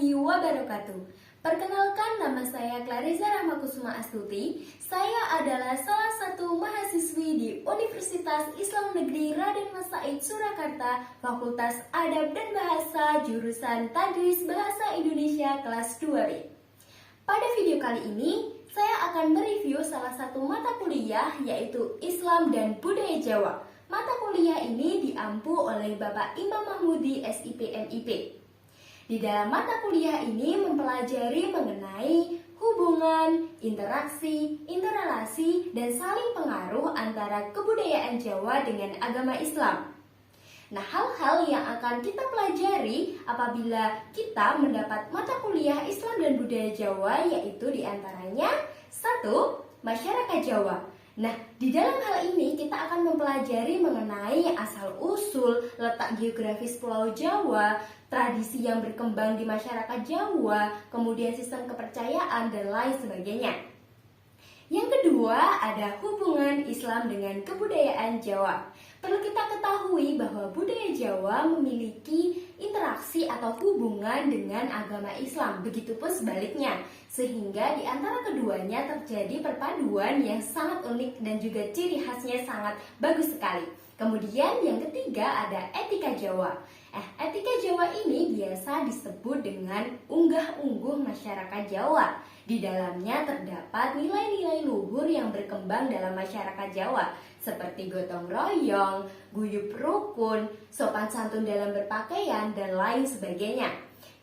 warahmatullahi wabarakatuh. Perkenalkan, nama saya Clariza Rahmakusuma Astuti. Saya adalah salah satu mahasiswi di Universitas Islam Negeri Raden Mas Said Surakarta, Fakultas Adab dan Bahasa, jurusan Tadris Bahasa Indonesia kelas 2B. Pada video kali ini, saya akan mereview salah satu mata kuliah yaitu Islam dan Budaya Jawa. Mata kuliah ini diampu oleh Bapak Imam Mahmudi SIP MIP. Di dalam mata kuliah ini mempelajari mengenai hubungan, interaksi, interrelasi, dan saling pengaruh antara kebudayaan Jawa dengan agama Islam. Nah, hal-hal yang akan kita pelajari apabila kita mendapat mata kuliah Islam dan Budaya Jawa yaitu diantaranya 1. Masyarakat Jawa. Nah, di dalam hal ini kita akan mempelajari mengenai asal-usul, letak geografis Pulau Jawa, tradisi yang berkembang di masyarakat Jawa, kemudian sistem kepercayaan, dan lain sebagainya. Yang kedua, ada hubungan Islam dengan kebudayaan Jawa. Perlu kita ketahui bahwa budaya Jawa memiliki interaksi atau hubungan dengan agama Islam, begitupun sebaliknya, sehingga di antara keduanya terjadi perpaduan yang sangat unik dan juga ciri khasnya sangat bagus sekali. Kemudian yang ketiga ada etika Jawa. Etika Jawa ini biasa disebut dengan unggah-ungguh masyarakat Jawa. Di dalamnya terdapat nilai-nilai luhur yang berkembang dalam masyarakat Jawa, seperti gotong royong, guyup rukun, sopan santun dalam berpakaian, dan lain sebagainya.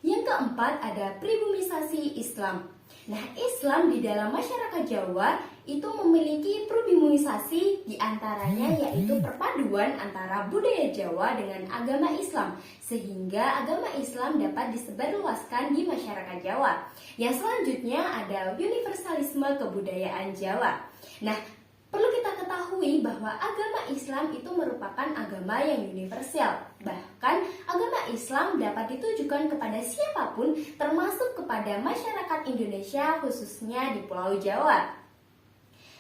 Yang keempat ada pribumisasi Islam. Nah, Islam di dalam masyarakat Jawa itu memiliki pribumisasi, diantaranya yaitu perpaduan antara budaya Jawa dengan agama Islam, sehingga agama Islam dapat disebarluaskan di masyarakat Jawa. Yang selanjutnya ada universalisme kebudayaan Jawa. Nah, perlu kita ketahui bahwa agama Islam itu merupakan agama yang universal. Bahkan agama Islam dapat ditujukan kepada siapapun, termasuk kepada masyarakat Indonesia khususnya di Pulau Jawa.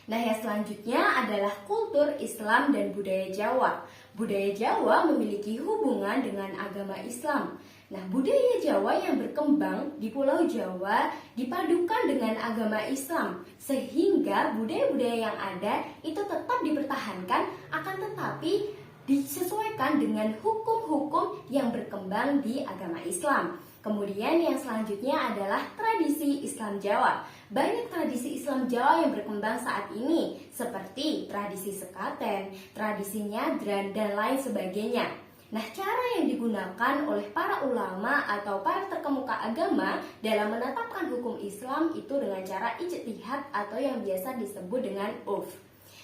Nah, yang selanjutnya adalah kultur Islam dan budaya Jawa. Budaya Jawa memiliki hubungan dengan agama Islam. Nah, budaya Jawa yang berkembang di Pulau Jawa dipadukan dengan agama Islam, sehingga budaya-budaya yang ada itu tetap dipertahankan, akan tetapi disesuaikan dengan hukum-hukum yang berkembang di agama Islam. Kemudian yang selanjutnya adalah tradisi Islam Jawa. Banyak tradisi Islam Jawa yang berkembang saat ini, seperti tradisi sekaten, tradisi nyadran, dan lain sebagainya. Nah, cara yang digunakan oleh para ulama atau para terkemuka agama dalam menetapkan hukum Islam itu dengan cara ijtihad atau yang biasa disebut dengan urf.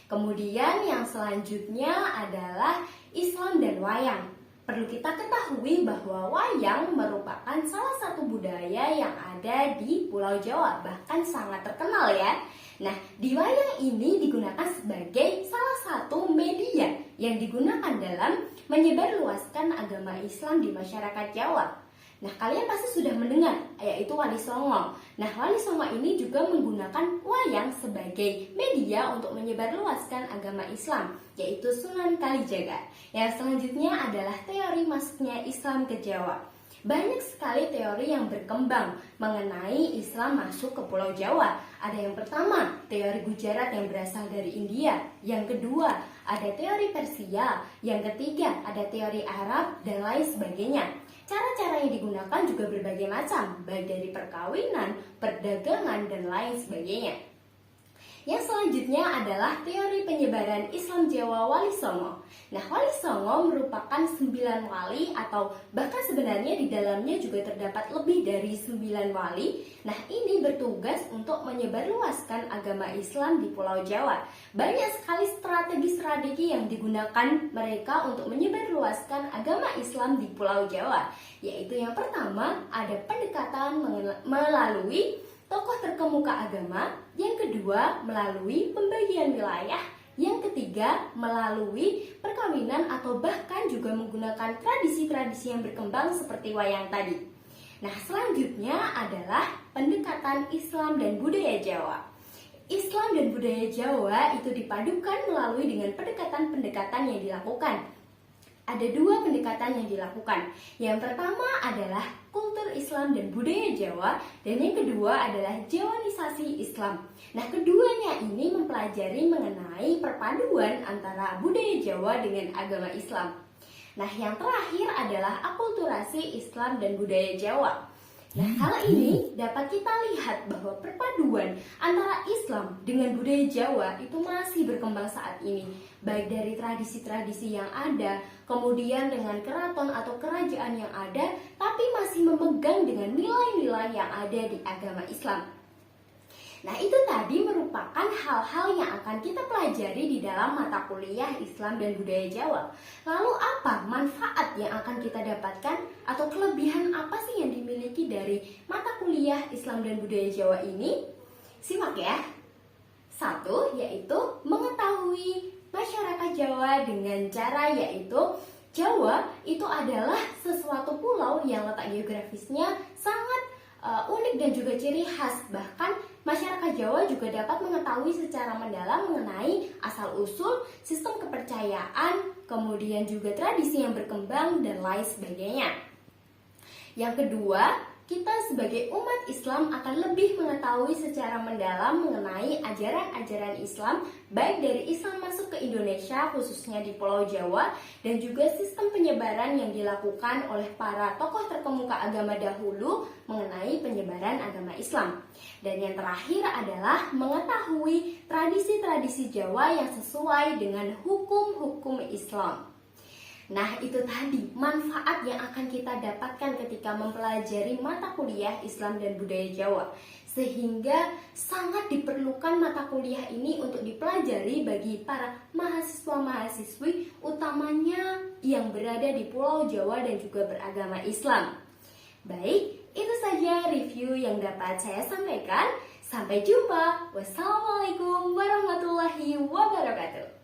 Kemudian yang selanjutnya adalah Islam dan wayang. Perlu kita ketahui bahwa wayang merupakan salah satu budaya yang ada di Pulau Jawa, bahkan sangat terkenal ya. Nah, di wayang ini digunakan sebagai salah satu media yang digunakan dalam menyebarluaskan agama Islam di masyarakat Jawa. Nah, kalian pasti sudah mendengar, yaitu Wali Songo. Nah, Wali Songo ini juga menggunakan wayang sebagai media untuk menyebarluaskan agama Islam, yaitu Sunan Kalijaga. Yang selanjutnya adalah teori masuknya Islam ke Jawa. Banyak sekali teori yang berkembang mengenai Islam masuk ke Pulau Jawa. Ada yang pertama, teori Gujarat yang berasal dari India. Yang kedua, ada teori Persia. Yang ketiga, ada teori Arab, dan lain sebagainya. Cara-cara yang digunakan juga berbagai macam, baik dari perkawinan, perdagangan, dan lain sebagainya. Yang selanjutnya adalah teori penyebaran Islam Jawa Wali Songo. Nah, Wali Songo merupakan 9 wali, atau bahkan sebenarnya di dalamnya juga terdapat lebih dari 9 wali. Nah, ini bertugas untuk menyebarluaskan agama Islam di Pulau Jawa. Banyak sekali strategi-strategi yang digunakan mereka untuk menyebarluaskan agama Islam di Pulau Jawa. Yaitu yang pertama, ada pendekatan melalui tokoh terkemuka agama. Yang kedua, melalui pembagian wilayah. Yang ketiga, melalui perkawinan atau bahkan juga menggunakan tradisi-tradisi yang berkembang seperti wayang tadi. Nah, selanjutnya adalah pendekatan Islam dan budaya Jawa. Islam dan budaya Jawa itu dipadukan melalui dengan pendekatan-pendekatan yang dilakukan. Ada dua pendekatan yang dilakukan. Yang pertama adalah kultur Islam dan budaya Jawa, dan yang kedua adalah Jawanisasi Islam. Nah, keduanya ini mempelajari mengenai perpaduan antara budaya Jawa dengan agama Islam. Nah, yang terakhir adalah akulturasi Islam dan budaya Jawa. Nah, hal ini dapat kita lihat bahwa perpaduan antara Islam dengan budaya Jawa itu masih berkembang saat ini, baik dari tradisi-tradisi yang ada, kemudian dengan keraton atau kerajaan yang ada, tapi masih memegang dengan nilai-nilai yang ada di agama Islam. Nah, itu tadi merupakan hal-hal yang akan kita pelajari di dalam mata kuliah Islam dan Budaya Jawa. Lalu apa manfaat yang akan kita dapatkan atau kelebihan apa sih yang dimiliki dari mata kuliah Islam dan Budaya Jawa ini? Simak ya. Satu, yaitu mengetahui masyarakat Jawa dengan cara yaitu Jawa itu adalah sesuatu pulau yang letak geografisnya sangat unik dan juga ciri khas. Bahkan masyarakat Jawa juga dapat mengetahui secara mendalam mengenai asal-usul, sistem kepercayaan, kemudian juga tradisi yang berkembang dan lain sebagainya. Yang kedua, kita sebagai umat Islam akan lebih mengetahui secara mendalam mengenai ajaran-ajaran Islam, baik dari Islam masuk ke Indonesia, khususnya di Pulau Jawa, dan juga sistem penyebaran yang dilakukan oleh para tokoh terkemuka agama dahulu mengenai penyebaran agama Islam. Dan yang terakhir adalah mengetahui tradisi-tradisi Jawa yang sesuai dengan hukum-hukum Islam. Nah, itu tadi manfaat yang akan kita dapatkan ketika mempelajari mata kuliah Islam dan Budaya Jawa. Sehingga sangat diperlukan mata kuliah ini untuk dipelajari bagi para mahasiswa-mahasiswi, utamanya yang berada di Pulau Jawa dan juga beragama Islam. Baik, itu saja review yang dapat saya sampaikan. Sampai jumpa. Wassalamualaikum warahmatullahi wabarakatuh.